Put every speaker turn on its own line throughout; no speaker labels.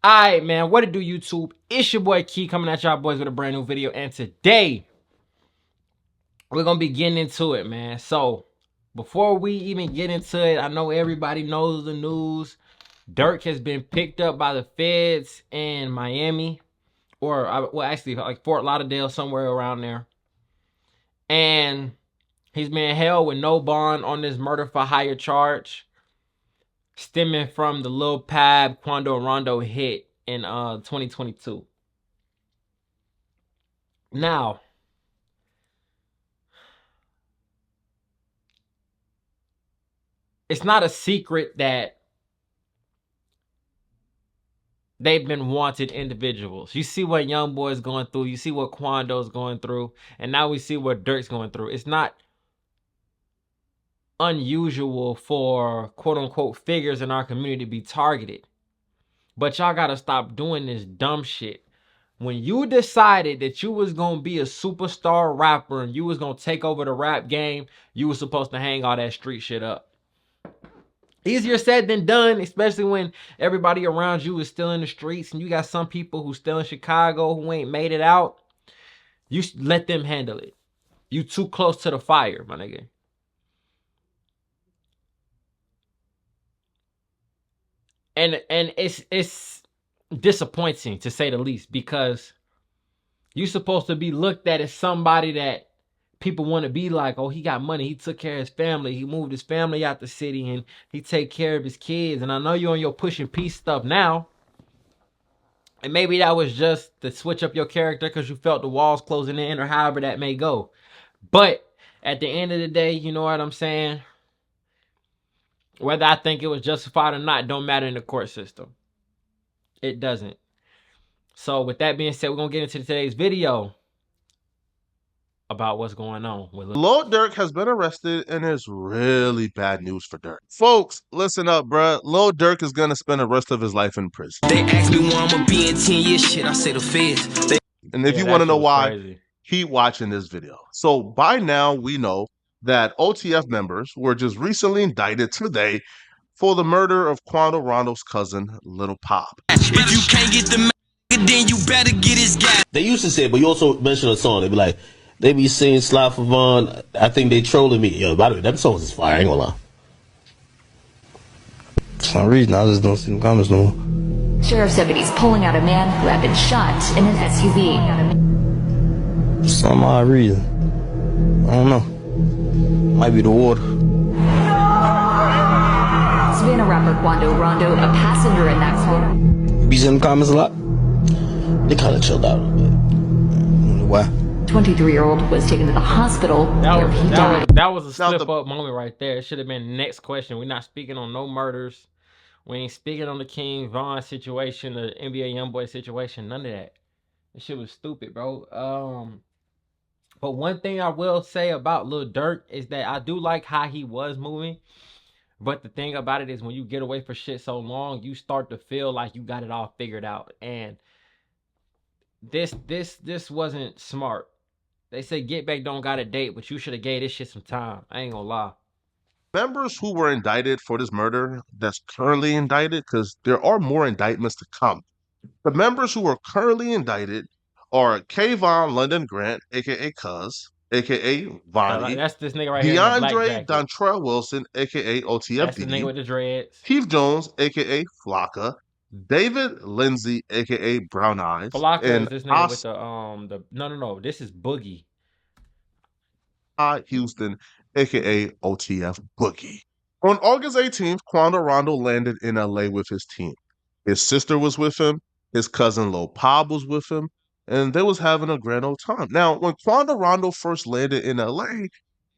Alright, man, what it do, YouTube? It's your boy Key coming at y'all boys with a brand new video, and today we're gonna be getting into it, man. So before we even get into it, I know everybody knows the news. Durk has been picked up by the feds in Miami, or well, actually like Fort Lauderdale, somewhere around there, and he's been held with no bond on this murder for hire charge, stemming from the Lil Pab Quando Rondo hit in 2022. Now, it's not a secret that they've been wanted individuals. You see what YoungBoy's going through, you see what Quando's going through, and now we see what Durk's going through. It's not unusual for quote-unquote figures in our community to be targeted. But y'all gotta stop doing this dumb shit. When you decided that you was gonna be a superstar rapper and you was gonna take over the rap game, you was supposed to hang all that street shit up. Easier said than done, especially when everybody around you is still in the streets and you got some people who still in Chicago who ain't made it out. You let them handle it. You too close to the fire, my nigga. And it's disappointing to say the least, because you're supposed to be looked at as somebody that people want to be like. Oh, he got money, he took care of his family, he moved his family out the city, and he take care of his kids. And I know you're on your pushing peace stuff now, and maybe that was just to switch up your character because you felt the walls closing in, or however that may go. But at the end of the day, you know what I'm saying? Whether I think it was justified or not don't matter in the court system. It doesn't. So with that being said, we're going to get into today's video about what's going on with
Lil Durk has been arrested, and it's really bad news for Durk. Folks, listen up, bruh. Lil Durk is gonna spend the rest of his life in prison.
They asked me where I'ma be in 10 years, shit, I say the feds.
And if you want to know why, keep watching this video. So by now, we know that OTF members were just recently indicted today for the murder of Quando Rondo's cousin, Lil Pop.
If you can't get the then you better get his gas.
They used to say it, but you also mentioned a song. They be like, they be saying Sly for Vaughn. I think they trolling me. Yo, by the way, that song is fire. I ain't gonna lie.
For some reason, I just don't see the comments no more.
Sheriff's deputies pulling out a man who had been shot in an SUV.
For some odd reason. I don't know. Might be the water.
Savannah rapper Quando Rondo, a passenger in that car.
You be seeing the comments a lot?
They kind of chilled out a little bit.
Why?
23-year-old was taken to the hospital where he died.
That was a slip-up moment right there. It should have been next question. We're not speaking on no murders. We ain't speaking on the King Von situation, the NBA YoungBoy situation, none of that. This shit was stupid, bro. But one thing I will say about Lil Durk is that I do like how he was moving. But the thing about it is, when you get away for shit so long, you start to feel like you got it all figured out. And this wasn't smart. They say get back don't got a date, but you should have gave this shit some time. I ain't gonna lie.
Members who were indicted for this murder that's currently indicted, because there are more indictments to come. The members who are currently indicted are Kayvon London Grant, aka Cuz, aka Vonnie.
That's this nigga right here.
DeAndre Dontrell Wilson, aka OTF.
That's the nigga with the dreads.
Keith Jones, aka Flocka. David Lindsay, aka Brown Eyes.
Flocka is this nigga with the no. This is Boogie.
Houston, aka OTF Boogie. On August 18th, Quando Rondo landed in LA with his team. His sister was with him, his cousin Lil Pop was with him, and they was having a grand old time. Now, when Quando Rondo first landed in LA,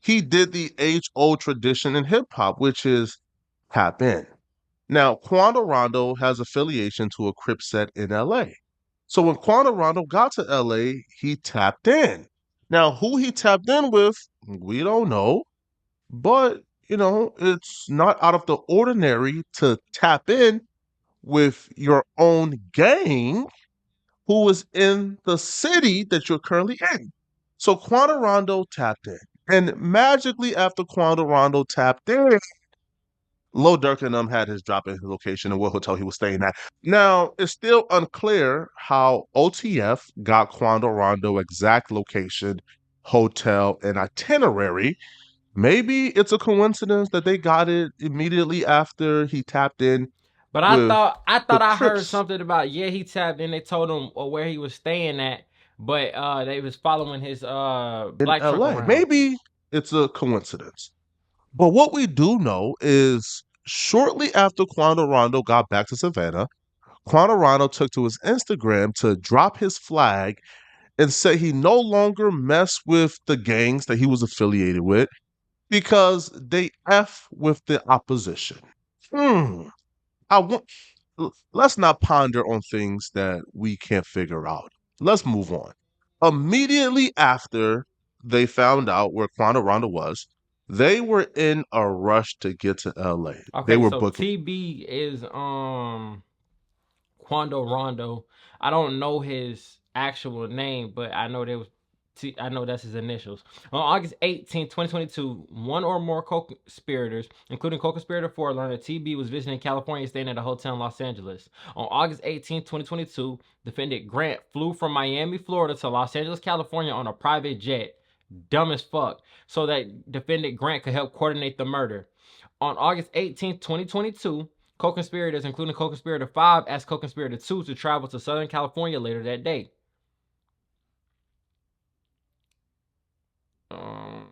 he did the age-old tradition in hip-hop, which is tap in. Now, Quando Rondo has affiliation to a Crip set in LA. So when Quando Rondo got to LA, he tapped in. Now, who he tapped in with, we don't know. But, you know, it's not out of the ordinary to tap in with your own gang who is in the city that you're currently in. So Quando Rondo tapped in. And magically after Quando Rondo tapped in, Lil Durk and them had his drop in his location and what hotel he was staying at. Now, it's still unclear how OTF got Quando Rondo exact location, hotel, and itinerary. Maybe it's a coincidence that they got it immediately after he tapped in
But
with
I
the
thought I heard
Crips
something about he tapped in. They told him where he was staying at, but they was following his
in
black truck
LA.
around.
Maybe it's a coincidence. But what we do know is shortly after Quando Rondo got back to Savannah, Quando Rondo took to his Instagram to drop his flag and say he no longer messed with the gangs that he was affiliated with because they F with the opposition. I want let's not ponder on things that we can't figure out. Let's move on. Immediately after they found out where Quando Rondo was, they were in a rush to get to LA. They
Okay,
were
so
booking
TB is Quando Rondo. I don't know his actual name, but I know there was I know that's his initials. On August 18, 2022, one or more co-conspirators, including co-conspirator 4, learned that TB was visiting California, staying at a hotel in Los Angeles. On August 18, 2022, defendant Grant flew from Miami, Florida to Los Angeles, California on a private jet. Dumb as fuck. So that defendant Grant could help coordinate the murder. On August 18, 2022, co-conspirators, including co-conspirator 5, asked co-conspirator 2 to travel to Southern California later that day.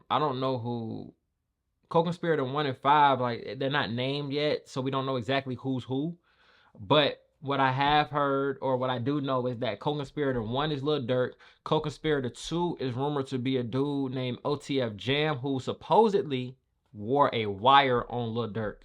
I don't know who co-conspirator 1 and 5, like, they're not named yet, so we don't know exactly who's who. But what I have heard, or what I do know, is that co-conspirator 1 is Lil Durk. Co-conspirator 2 is rumored to be a dude named OTF Jam, who supposedly wore a wire on Lil Durk.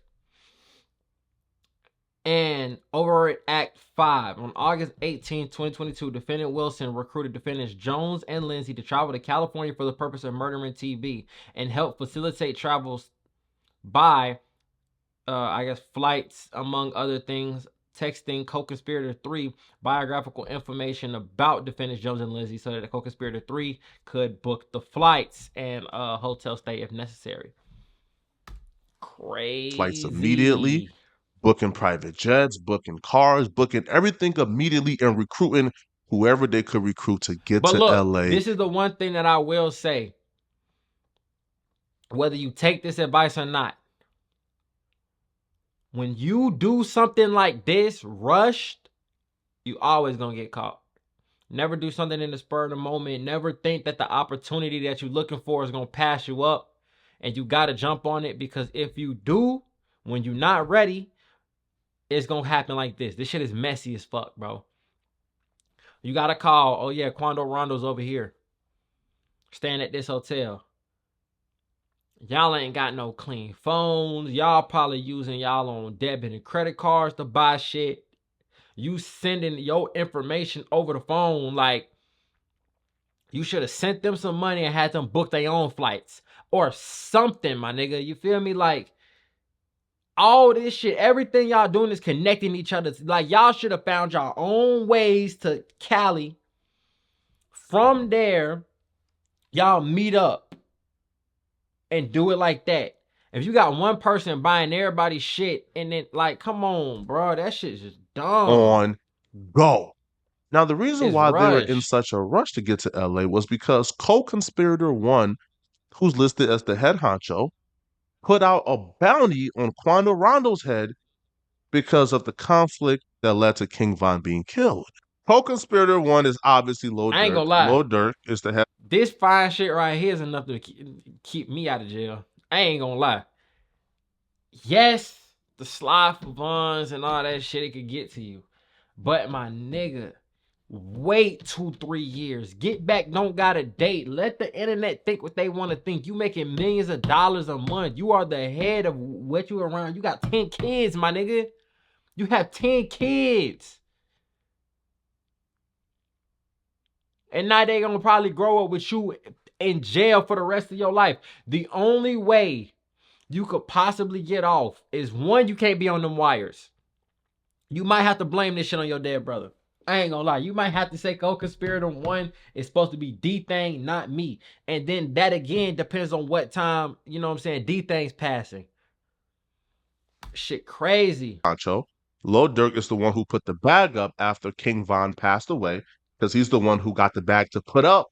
And over at Act 5, on August 18, 2022, defendant Wilson recruited defendants Jones and Lindsay to travel to California for the purpose of murdering TB and help facilitate travels by, flights, among other things, texting co-conspirator 3 biographical information about defendants Jones and Lindsay so that the co-conspirator 3 could book the flights and hotel stay if necessary. Crazy.
flights immediately, booking private jets, booking cars, booking everything immediately, and recruiting whoever they could recruit to get
But
to
look,
LA.
this is the one thing that I will say. Whether you take this advice or not, when you do something like this, rushed, you always gonna get caught. Never do something in the spur of the moment. Never think that the opportunity that you're looking for is gonna pass you up, and you gotta jump on it, because if you do, when you're not ready, it's gonna happen like this. This shit is messy as fuck, bro. You gotta call, oh yeah, Quando Rondo's over here, staying at this hotel. Y'all ain't got no clean phones. Y'all probably using y'all own debit and credit cards to buy shit. You sending your information over the phone. Like, you should have sent them some money and had them book their own flights or something, my nigga. You feel me? Like, all this shit, everything y'all doing is connecting each other. Like, y'all should have found y'all own ways to Cali. From there, y'all meet up and do it like that. If you got one person buying everybody's shit, and then, like, come on, bro, that shit's just dumb.
On go. Now, the reason
It's
why they were in
rushed.
such a rush to get to LA was because co-conspirator 1, who's listed as the head honcho, put out a bounty on Quando Rondo's head because of the conflict that led to King Von being killed. Co-conspirator 1 is obviously Lil Durk.
I ain't gonna lie.
Lil Durk is the head.
This fine shit right here is enough to keep me out of jail. I ain't gonna lie. Yes, the slide for bonds and all that shit, it could get to you. But my nigga, wait 2-3 years. Get back, don't got a date. Let the internet think what they want to think. You making millions of dollars a month. You are the head of what you around. You got 10 kids, my nigga. You have 10 kids. And now they gonna probably grow up with you in jail for the rest of your life. The only way you could possibly get off is, one, you can't be on them wires. You might have to blame this shit on your dead brother. I ain't gonna lie. You might have to say co-conspirator 1 is supposed to be D-Thing, not me. And then that again depends on what time, you know what I'm saying, D-Thing's passing. Shit crazy.
Honcho. Lil Durk is the one who put the bag up after King Von passed away because he's the one who got the bag to put up.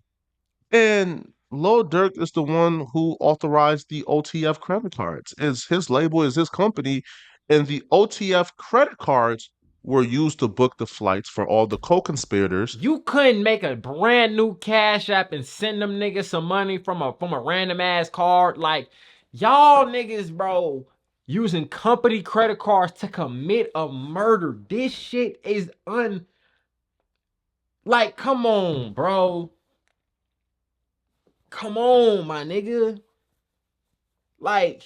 And Lil Durk is the one who authorized the OTF credit cards. Is his label, is his company, and the OTF credit cards were used to book the flights for all the co-conspirators.
You couldn't make a brand new Cash App and send them niggas some money from a random ass card. Like, y'all niggas, bro, using company credit cards to commit a murder. This shit is like, come on, bro. Come on, my nigga. Like,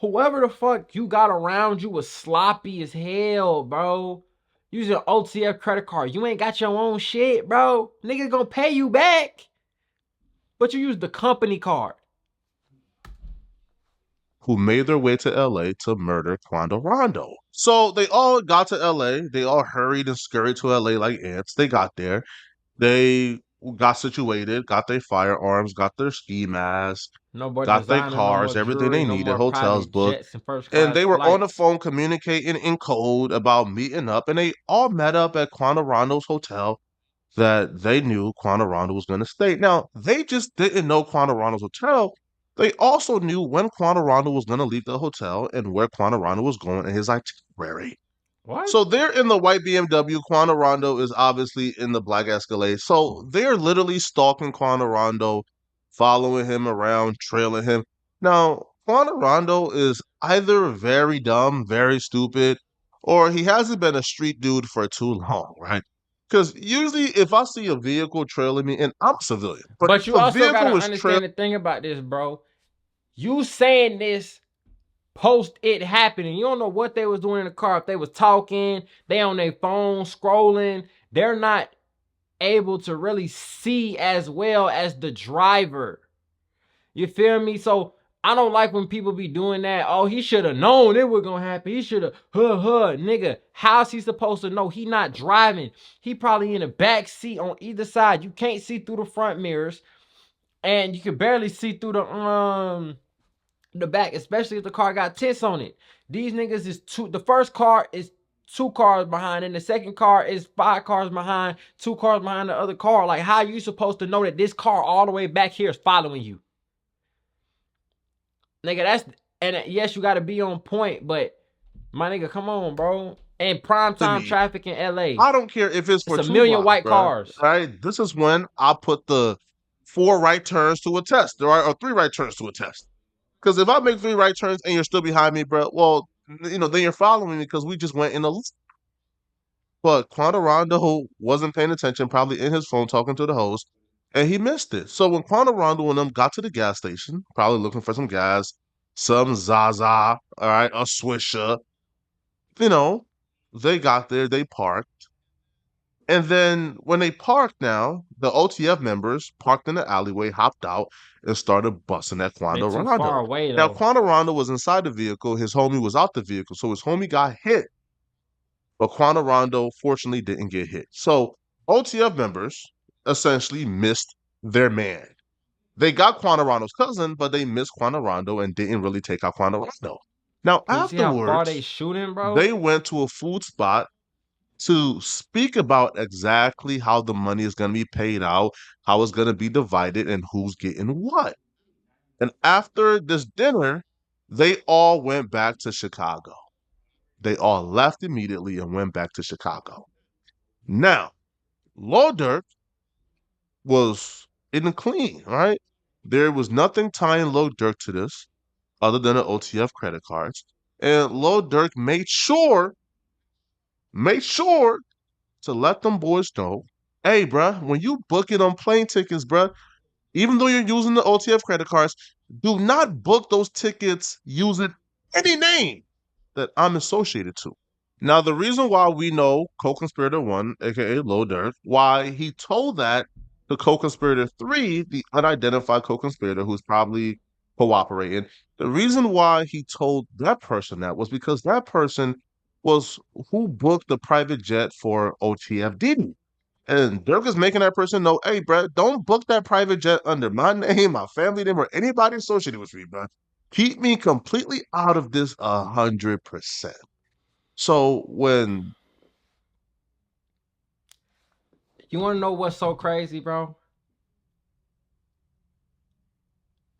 whoever the fuck you got around you was sloppy as hell, bro. Using an OTF credit card. You ain't got your own shit, bro. Niggas gonna pay you back. But you use the company card.
Who made their way to LA to murder Quando Rondo. So they all got to LA. They all hurried and scurried to LA like ants. They got there. They got situated, got their firearms, got their ski masks,
No more
got their
designer, no more
cars, everything
jewelry,
they
no
needed,
more
hotels
private
booked.
jets and first
And
class
they were on the
flights.
phone communicating in code about meeting up. And they all met up at Quando Rondo's hotel that they knew Quando Rondo was going to stay. Now, they just didn't know Quando Rondo's hotel. They also knew when Quando Rondo was going to leave the hotel and where Quando Rondo was going in his itinerary.
What?
So they're in the white BMW. Quando Rondo is obviously in the black Escalade. So they're literally stalking Quando Rondo, following him around, trailing him. Now, Quando Rondo is either very dumb, very stupid, or he hasn't been a street dude for too long, right? Because usually if I see a vehicle trailing me, and I'm a civilian, but
But
if
you
a
also
vehicle
gotta
is trailing,
understand the thing about this, bro. You saying this post it happening. You don't know what they was doing in the car. If they was talking, they on their phone scrolling. They're not able to really see as well as the driver. You feel me? So I don't like when people be doing that. Oh, he should have known it was gonna happen. He should have, nigga. How's he supposed to know? He not driving. He probably in the back seat on either side. You can't see through the front mirrors, and you can barely see through the back, especially if the car got tents on it. These niggas is two. The first car is 2 cars behind, and the second car is 5 cars behind, 2 cars behind the other car. Like, how are you supposed to know that this car all the way back here is following you? Nigga, that's, and yes, you gotta be on point, but my nigga, come on, bro. And prime time traffic in LA.
I don't care if it's for
It's a
2
million
blocks,
white
bro,
cars.
right? This is when I put the 4 right turns to a test, or 3 right turns to a test. Because if I make 3 right turns and you're still behind me, bro, well, then you're following me because we just went in a. But Quando Rondo wasn't paying attention, probably in his phone talking to the host, and he missed it. So when Quando Rondo and them got to the gas station, probably looking for some gas, some Zaza, all right, a Swisher, you know, they got there, they parked. And then when they parked now, the OTF members parked in the alleyway, hopped out, and started busting at
They
Quando
too far
Rondo.
away
Now,
though.
Quando Rondo was inside the vehicle, his homie was out the vehicle, so his homie got hit. But Quando Rondo fortunately didn't get hit. So OTF members essentially missed their man. They got Quando Rondo's cousin, but they missed Quando Rondo and didn't really take out Quando Rondo. Now,
You see how far they
afterwards,
shooting, bro?
they went to a food spot to speak about exactly how the money is going to be paid out, how it's going to be divided, and who's getting what. And after this dinner, they all went back to Chicago. They all left immediately and went back to Chicago. Now, Lil Durk was in the clean, right? There was nothing tying Lil Durk to this other than the OTF credit cards. And Lil Durk made sure to let them boys know, hey, bruh, when you booking on plane tickets, bruh, even though you're using the OTF credit cards, do not book those tickets using any name that I'm associated to. Now, the reason why we know co-conspirator 1, aka Lil Durk, why he told that to co-conspirator 3, the unidentified co-conspirator who's probably cooperating, the reason why he told that person that was because that person was who booked the private jet for OTF Diddy. And Dirk is making that person know, hey, bro, don't book that private jet under my name, my family name, or anybody associated with me, bro. Keep me completely out of this 100%. So when
You want to know what's so crazy, bro?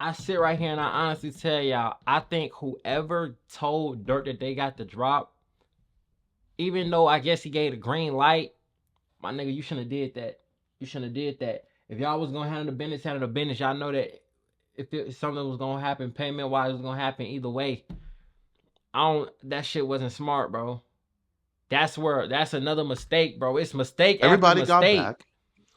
I sit right here and I honestly tell y'all, I think whoever told Dirt that they got the drop, even though I guess he gave the green light, my nigga, you shouldn't have did that. You shouldn't have did that. If y'all was gonna handle the business, y'all know that if something was gonna happen, payment wise was gonna happen either way. That shit wasn't smart, bro. That's another mistake, bro. It's mistake after
everybody got
mistake.
back,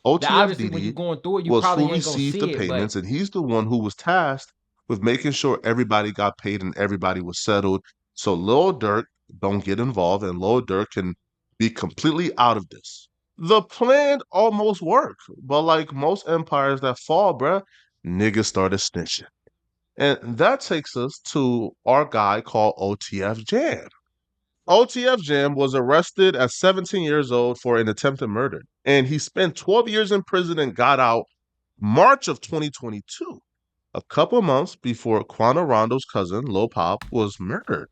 That obviously when you
OTFDD
going through it, you
was who
probably ain't gonna
received the
see it, but
payments, and he's the one who was tasked with making sure everybody got paid and everybody was settled. So Lil Durk don't get involved, and Lil Durk can be completely out of this. The plan almost worked, but like most empires that fall, bruh, niggas started snitching. And that takes us to our guy called OTF Jam. OTF Jam was arrested at 17 years old for an attempted murder, and he spent 12 years in prison and got out March of 2022, a couple months before Quana Rondo's cousin, Lil Pop, was murdered.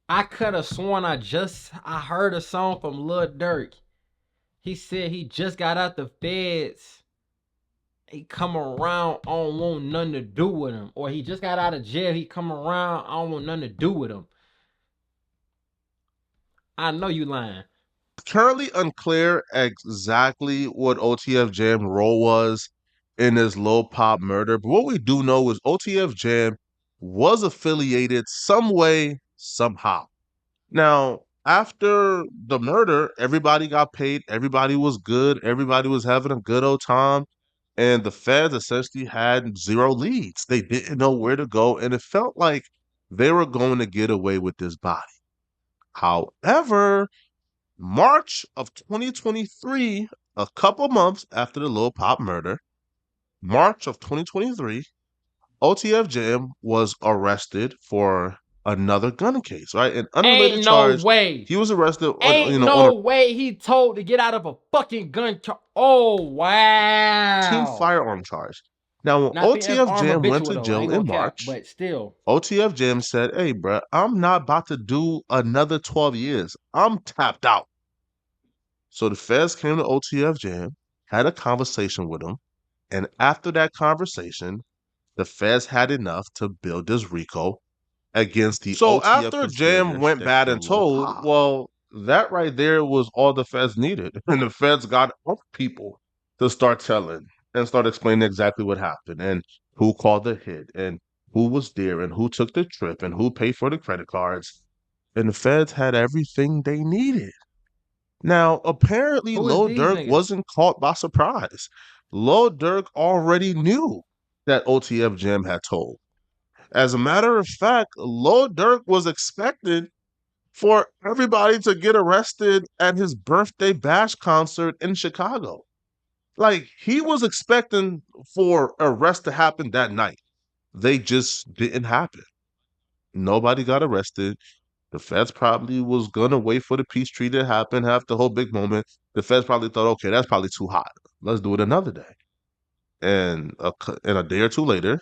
I could have sworn I heard a song from Lil Durk. He said he just got out the feds. He come around, I don't want nothing to do with him. Or he just got out of jail, he come around, I don't want nothing to do with him. I know you lying.
Currently unclear exactly what OTF Jam role was in this Lil Pop murder, but what we do know is OTF Jam was affiliated some way, somehow. Now, after the murder, everybody got paid, everybody was good, everybody was having a good old time, and the feds essentially had zero leads. They didn't know where to go, and it felt like they were going to get away with this body. However, March of 2023, a couple months after the Lil Pop murder, March of 2023, OTF Jam was arrested for another gun case, right? An
Ain't
unrelated
no
charge.
way.
He was arrested on,
Ain't
on a
no way he told to get out of a fucking gun charge. Oh,
teen
wow.
firearm charge. Now, when
Now, I think that's
OTF
arm
Jam went
habitual,
to
though. I
jail
ain't
in
gonna cap,
March,
but still.
OTF Jam said, "Hey, bruh, I'm not about to do another 12 years. I'm tapped out." So the feds came to OTF Jam, had a conversation with him, and after that conversation, the feds had enough to build this RICO against the so OTF after Jam went bad and told, well, that right there was all the feds needed. And the feds got other people to start telling and start explaining exactly what happened and who called the hit and who was there and who took the trip and who paid for the credit cards. And the feds had everything they needed. Now, apparently,
Who is
Lil
these
Durk
niggas?
wasn't caught by surprise. Lil Durk already knew that OTF Jam had told. As a matter of fact, Lil Durk was expected for everybody to get arrested at his birthday bash concert in Chicago. Like, he was expecting for arrest to happen that night. They just didn't happen. Nobody got arrested. The feds probably was gonna wait for the peace treaty to happen, have the whole big moment. The feds probably thought, okay, that's probably too hot. Let's do it another day. And a day or two later,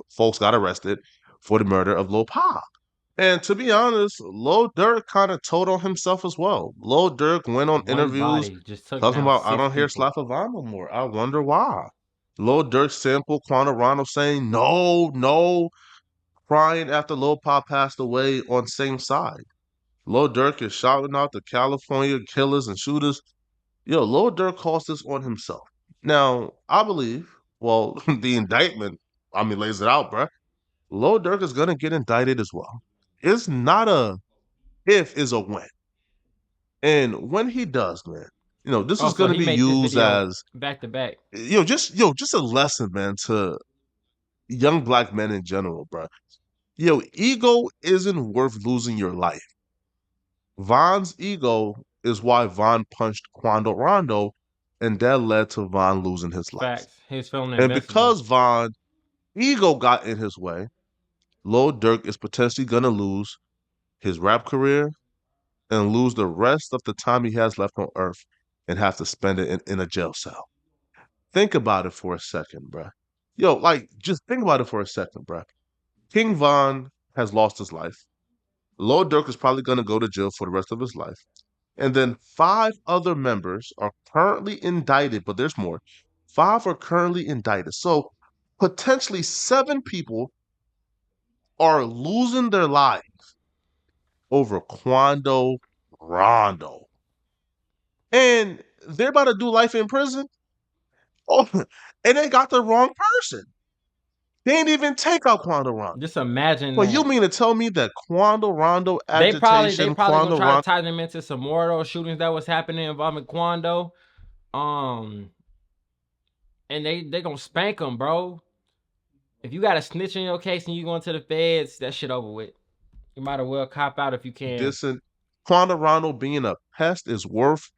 folks got arrested for the murder of Lil Pop. And to be honest, Lil Durk kind of told on himself as well. Lil Durk went on
One
interviews
body just took
talking
down
about, I
6
don't hear
people.
Slap Havana no more. I wonder why. Lil Durk sampled Quana Ronald saying, no, no, crying after Lil Pop passed away on same side. Lil Durk is shouting out the California killers and shooters. Yo, Lil Durk calls this on himself. Now, I believe, well, the indictment, I mean, lays it out, bruh. Lil Durk is gonna get indicted as well. It's not a if, is a when. And when he does, man, this
Oh,
is
so
gonna
he
be
made this
used
video
as
back to back.
just a lesson, man, to young black men in general, bruh. Ego isn't worth losing your life. Von's ego is why Von punched Quando Rondo, and that led to Von losing his life.
Facts. He was feeling
And
invincible.
because Von ego got in his way, Lil Durk is potentially gonna lose his rap career and lose the rest of the time he has left on Earth. and have to spend it in a jail cell. Think about it for a second, bruh. Yo, like, just think about it for a second, bruh. King Von has lost his life. Lil Durk is probably going to go to jail for the rest of his life. And then 5 other members are currently indicted, but there's more. 5 are currently indicted. So potentially 7 people are losing their lives over Quando Rondo. And they're about to do life in prison. Oh, and they got the wrong person. They ain't even take out Quando Rondo.
Just imagine
Well,
that.
you mean to tell me that Quando Rondo
They probably
agitation,
gonna
Quando
try
Rondo,
to tie them into some more of those shootings that was happening involving Quando. And they gonna spank them, bro. If you got a snitch in your case and you going to the feds, that shit over with. You might as well cop out if you can.
Quando Rondo being a pest is worth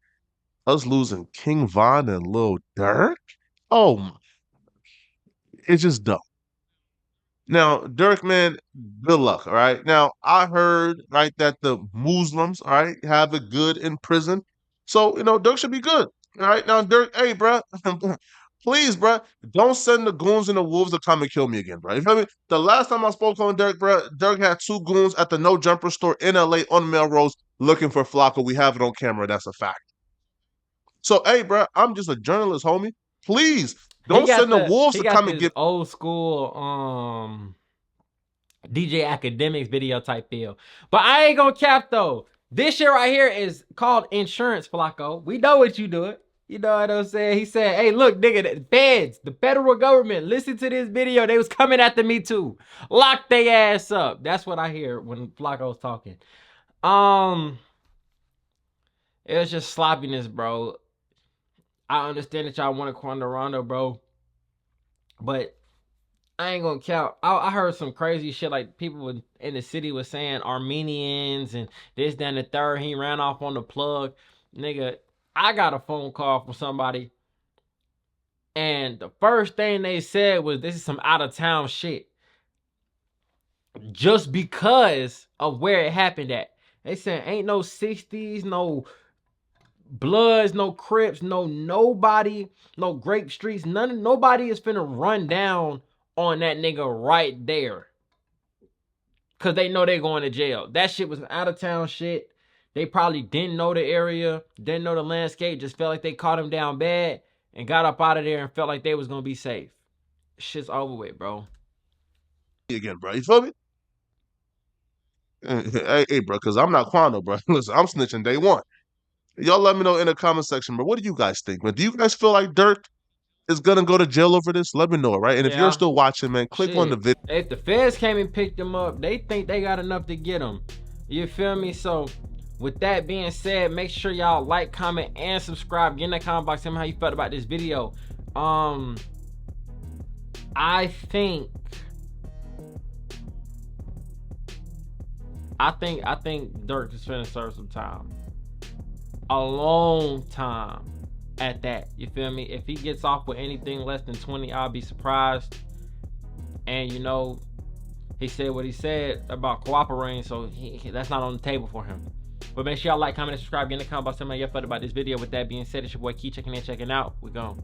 us losing King Von and Lil Durk? Oh, it's just dumb. Now, Durk, man, good luck, all right? Now, I heard, right, that the Muslims, all right, have it good in prison. So, Durk should be good, all right? Now, Durk, hey, bruh, please, bruh, don't send the goons and the wolves to come and kill me again, bruh. You feel me? The last time I spoke on Durk, bruh, Durk had 2 goons at the No Jumper store in LA on Melrose looking for Flocko. We have it on camera. That's a fact. So, hey, bruh, I'm just a journalist, homie. Please, don't send the wolves to come and get
old school DJ Academics video type feel. But I ain't gonna cap though. This shit right here is called insurance, Flocko. We know what you doing. You know what I'm saying? He said, hey, look, nigga, the feds, the federal government, listen to this video. They was coming after me too. Lock they ass up. That's what I hear when Flocko's talking. It was just sloppiness, bro. I understand that y'all wanted Quando Rondo, bro. But I ain't gonna count. I heard some crazy shit like people in the city was saying Armenians and this, that, and the third. He ran off on the plug. Nigga, I got a phone call from somebody. And the first thing they said was this is some out of town shit. Just because of where it happened at. They said ain't no 60s, no Bloods, no Crips, no nobody, no Grape Streets, nobody is finna run down on that nigga right there. Cause they know they're going to jail. That shit was out of town shit. They probably didn't know the area, didn't know the landscape, just felt like they caught him down bad and got up out of there and felt like they was gonna be safe. Shit's over with, bro.
again, bro. You feel me? Hey, bro, because I'm not Quando, bro. Listen, I'm snitching day one. Y'all let me know in the comment section, bro. What do you guys think, man? Do you guys feel like Durk is gonna go to jail over this? Let me know, right? And if you're still watching, man, click on the video.
If the feds came and picked him up, they think they got enough to get him. You feel me? So with that being said, make sure y'all like, comment, and subscribe. Get in the comment box, tell me how you felt about this video. I think Durk is finna serve some time. A long time at that. You feel me? If he gets off with anything less than 20, I'll be surprised. And he said what he said about cooperating, so that's not on the table for him. But make sure y'all like, comment, and subscribe. Get in the comment box, tell me how you felt about this video. With that being said, it's your boy Key checking in, checking out. We gone.